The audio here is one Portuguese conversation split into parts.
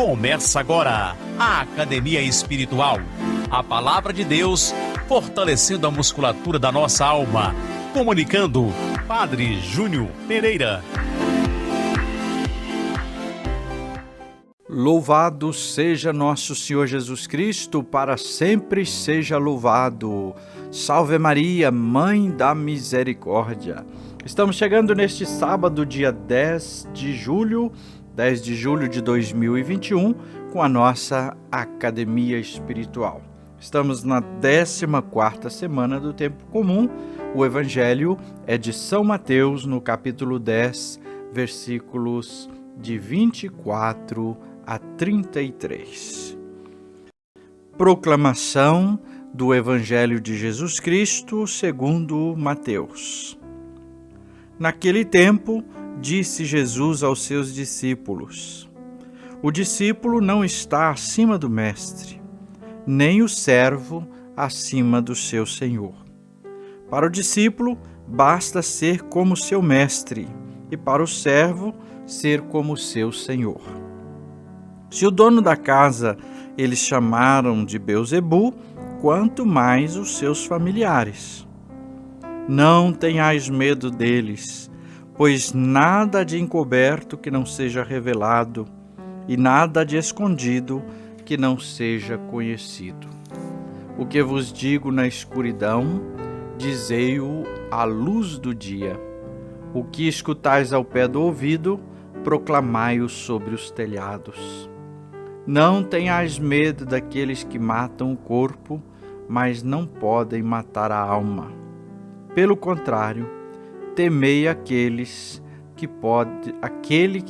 Começa agora a Academia Espiritual. A Palavra de Deus fortalecendo a musculatura da nossa alma. Comunicando, Padre Júnior Pereira. Louvado seja nosso Senhor Jesus Cristo, para sempre seja louvado. Salve Maria, Mãe da Misericórdia. Estamos chegando neste sábado, dia 10 de julho de 2021, com a nossa Academia Espiritual. Estamos na 14ª semana do Tempo Comum. O Evangelho é de São Mateus, no capítulo 10, versículos de 24 a 33. Proclamação do Evangelho de Jesus Cristo segundo Mateus. Naquele tempo, disse Jesus aos seus discípulos: o discípulo não está acima do mestre, nem o servo acima do seu senhor. Para o discípulo, basta ser como seu mestre, e para o servo, ser como seu senhor. Se o dono da casa eles chamaram de Beelzebu, quanto mais os seus familiares. Não tenhais medo deles, pois nada de encoberto que não seja revelado, e nada de escondido que não seja conhecido. O que vos digo na escuridão, dizei-o à luz do dia. O que escutais ao pé do ouvido, proclamai-o sobre os telhados. Não tenhais medo daqueles que matam o corpo, mas não podem matar a alma. Pelo contrário, temei aquele que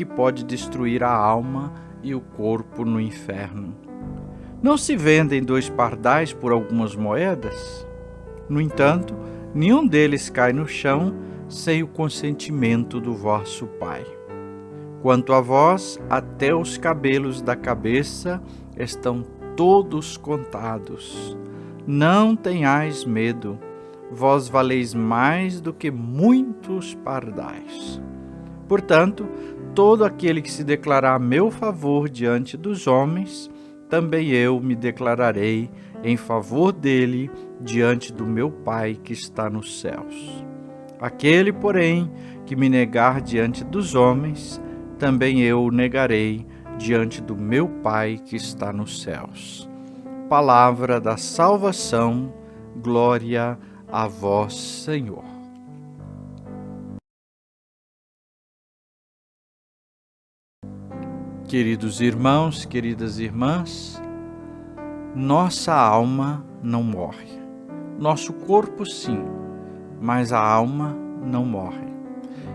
pode destruir a alma e o corpo no inferno. Não se vendem 2 pardais por algumas moedas? No entanto, nenhum deles cai no chão sem o consentimento do vosso Pai. Quanto a vós, até os cabelos da cabeça estão todos contados. Não tenhais medo, vós valeis mais do que muitos pardais. Portanto, todo aquele que se declarar a meu favor diante dos homens, também eu me declararei em favor dele diante do meu Pai que está nos céus. Aquele, porém, que me negar diante dos homens, também eu o negarei diante do meu Pai que está nos céus. Palavra da salvação, glória a vós, Senhor. Queridos irmãos, queridas irmãs, nossa alma não morre. Nosso corpo sim, mas a alma não morre.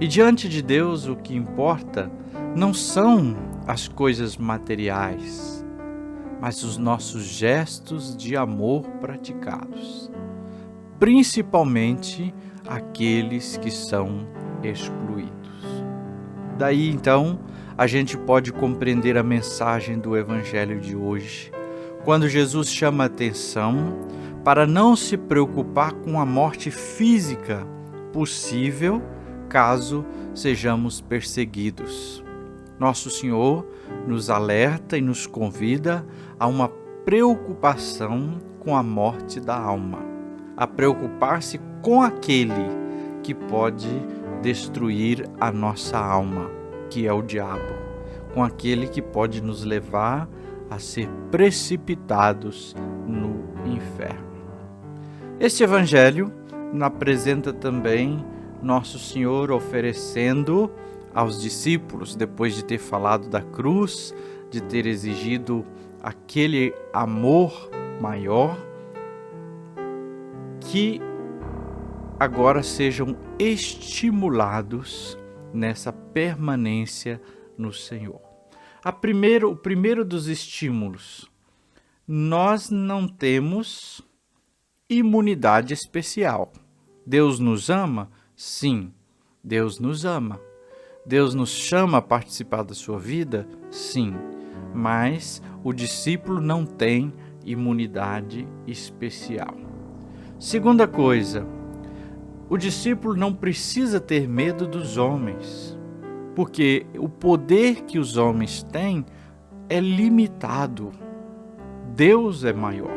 E diante de Deus o que importa não são as coisas materiais, mas os nossos gestos de amor praticados, principalmente aqueles que são excluídos. Daí então a gente pode compreender a mensagem do Evangelho de hoje, quando Jesus chama a atenção para não se preocupar com a morte física possível caso sejamos perseguidos. Nosso Senhor nos alerta e nos convida a uma preocupação com a morte da alma, a preocupar-se com aquele que pode destruir a nossa alma, que é o diabo, com aquele que pode nos levar a ser precipitados no inferno. Este Evangelho apresenta também Nosso Senhor oferecendo aos discípulos, depois de ter falado da cruz, de ter exigido aquele amor maior, que agora sejam estimulados nessa permanência no Senhor. O primeiro dos estímulos: nós não temos imunidade especial. Deus nos ama? Sim, Deus nos ama. Deus nos chama a participar da sua vida? Sim, mas o discípulo não tem imunidade especial. Segunda coisa, o discípulo não precisa ter medo dos homens, porque o poder que os homens têm é limitado. Deus é maior.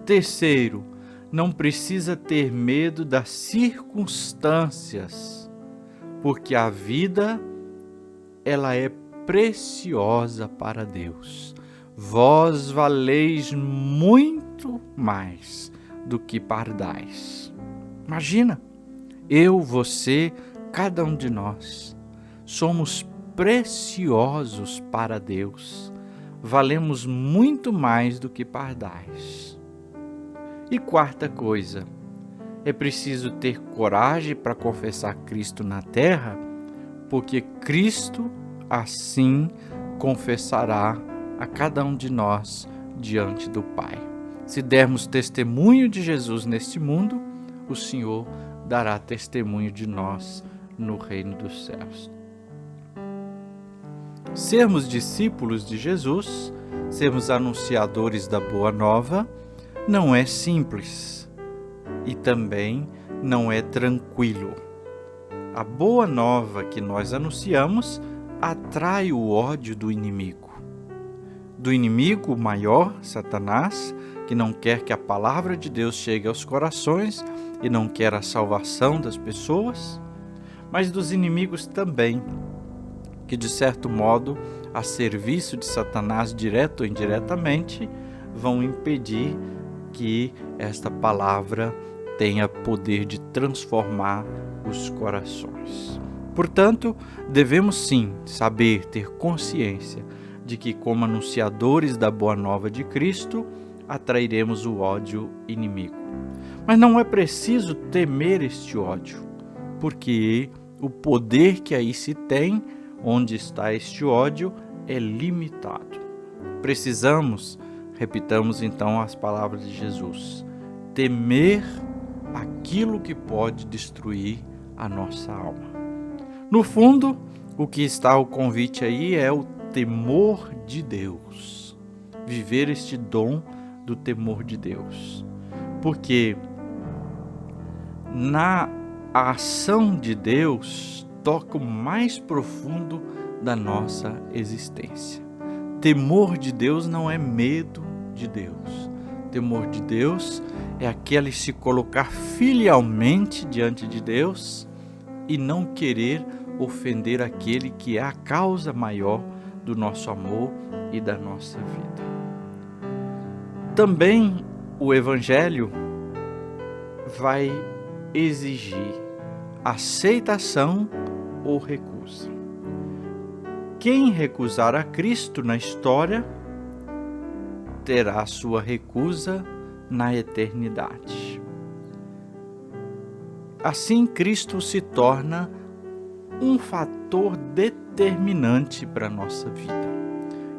Terceiro, não precisa ter medo das circunstâncias, porque a vida, ela é preciosa para Deus. Vós valeis muito mais do que pardais. Imagina, eu, você, cada um de nós, somos preciosos para Deus. Valemos muito mais do que pardais. E quarta coisa, é preciso ter coragem para confessar Cristo na terra, porque Cristo assim confessará a cada um de nós diante do Pai. Se dermos testemunho de Jesus neste mundo, o Senhor dará testemunho de nós no reino dos céus. Sermos discípulos de Jesus, sermos anunciadores da Boa Nova, não é simples e também não é tranquilo. A Boa Nova que nós anunciamos atrai o ódio do inimigo maior, Satanás, que não quer que a palavra de Deus chegue aos corações e não quer a salvação das pessoas, mas dos inimigos também, que de certo modo, a serviço de Satanás, direto ou indiretamente, vão impedir que esta palavra tenha poder de transformar os corações. Portanto, devemos sim saber, ter consciência de que, como anunciadores da Boa Nova de Cristo, atrairemos o ódio inimigo. Mas não é preciso temer este ódio, porque o poder que aí se tem, onde está este ódio, é limitado. Precisamos, repitamos então as palavras de Jesus, temer aquilo que pode destruir a nossa alma. No fundo, o que está o convite aí é o temor de Deus. Viver este dom do temor de Deus. Porque na ação de Deus toca o mais profundo da nossa existência. Temor de Deus não é medo de Deus. Temor de Deus é aquele se colocar filialmente diante de Deus e não querer ofender aquele que é a causa maior do nosso amor e da nossa vida. Também o Evangelho vai exigir aceitação ou recusa. Quem recusar a Cristo na história terá a sua recusa na eternidade. Assim, Cristo se torna um fator determinante para a nossa vida.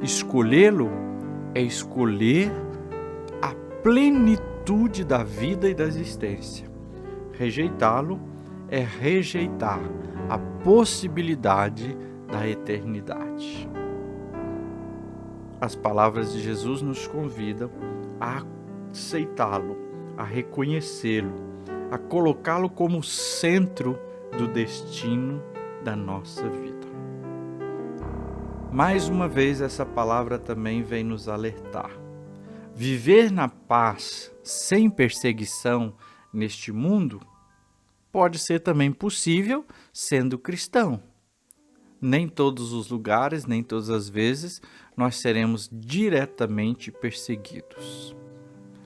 Escolhê-lo é escolher a plenitude da vida e da existência. Rejeitá-lo é rejeitar a possibilidade da eternidade. As palavras de Jesus nos convidam a aceitá-lo, a reconhecê-lo, a colocá-lo como centro do destino da nossa vida. Mais uma vez, essa palavra também vem nos alertar. Viver na paz, sem perseguição neste mundo, pode ser também possível sendo cristão. Nem todos os lugares, nem todas as vezes, nós seremos diretamente perseguidos.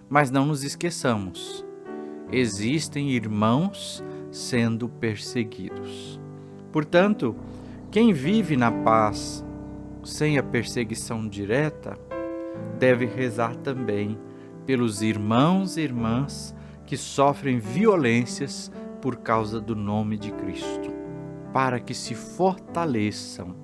Mas não nos esqueçamos, existem irmãos sendo perseguidos. Portanto, quem vive na paz, sem a perseguição direta, deve rezar também pelos irmãos e irmãs que sofrem violências por causa do nome de Cristo, para que se fortaleçam,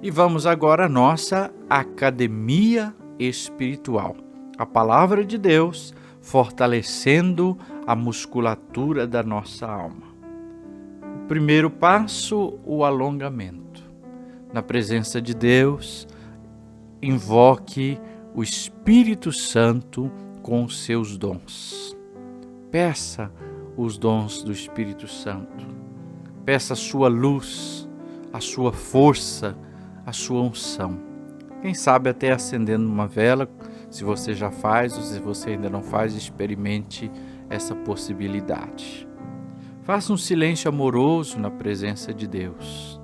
E vamos agora à nossa academia espiritual. A palavra de Deus fortalecendo a musculatura da nossa alma. O primeiro passo, o alongamento. Na presença de Deus, invoque o Espírito Santo com os seus dons. Peça os dons do Espírito Santo. Peça a sua luz, a sua força, a sua unção. Quem sabe até acendendo uma vela, se você já faz ou se você ainda não faz, experimente essa possibilidade. Faça um silêncio amoroso na presença de Deus.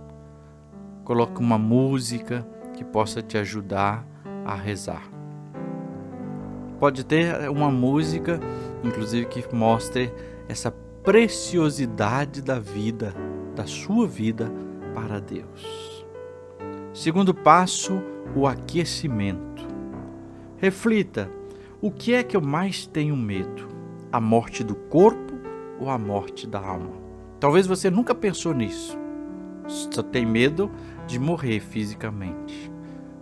Coloque uma música que possa te ajudar a rezar. Pode ter uma música, inclusive, que mostre essa preciosidade da vida, da sua vida para Deus. Segundo passo, o aquecimento. Reflita, o que é que eu mais tenho medo? A morte do corpo ou a morte da alma? Talvez você nunca pensou nisso. Só tem medo de morrer fisicamente.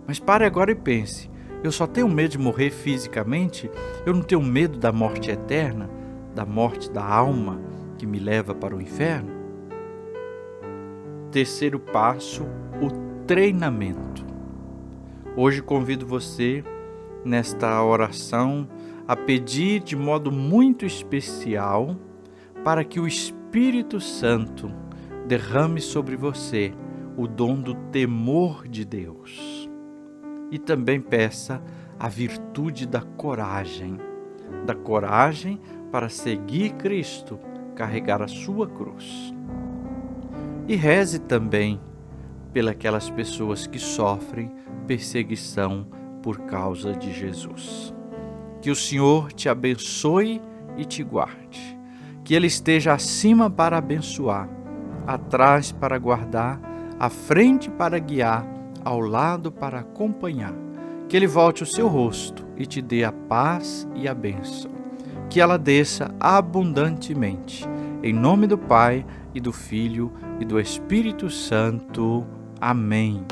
Mas pare agora e pense, eu só tenho medo de morrer fisicamente? Eu não tenho medo da morte eterna, da morte da alma que me leva para o inferno? Terceiro passo, o treinamento. Hoje convido você, nesta oração, a pedir de modo muito especial para que o Espírito Santo derrame sobre você o dom do temor de Deus. E também peça a virtude da coragem para seguir Cristo, carregar a sua cruz. E reze também pelas pessoas que sofrem perseguição por causa de Jesus. Que o Senhor te abençoe e te guarde. Que Ele esteja acima para abençoar, atrás para guardar, à frente para guiar, ao lado para acompanhar. Que Ele volte o seu rosto e te dê a paz e a bênção. Que ela desça abundantemente. Em nome do Pai, e do Filho, e do Espírito Santo. Amém.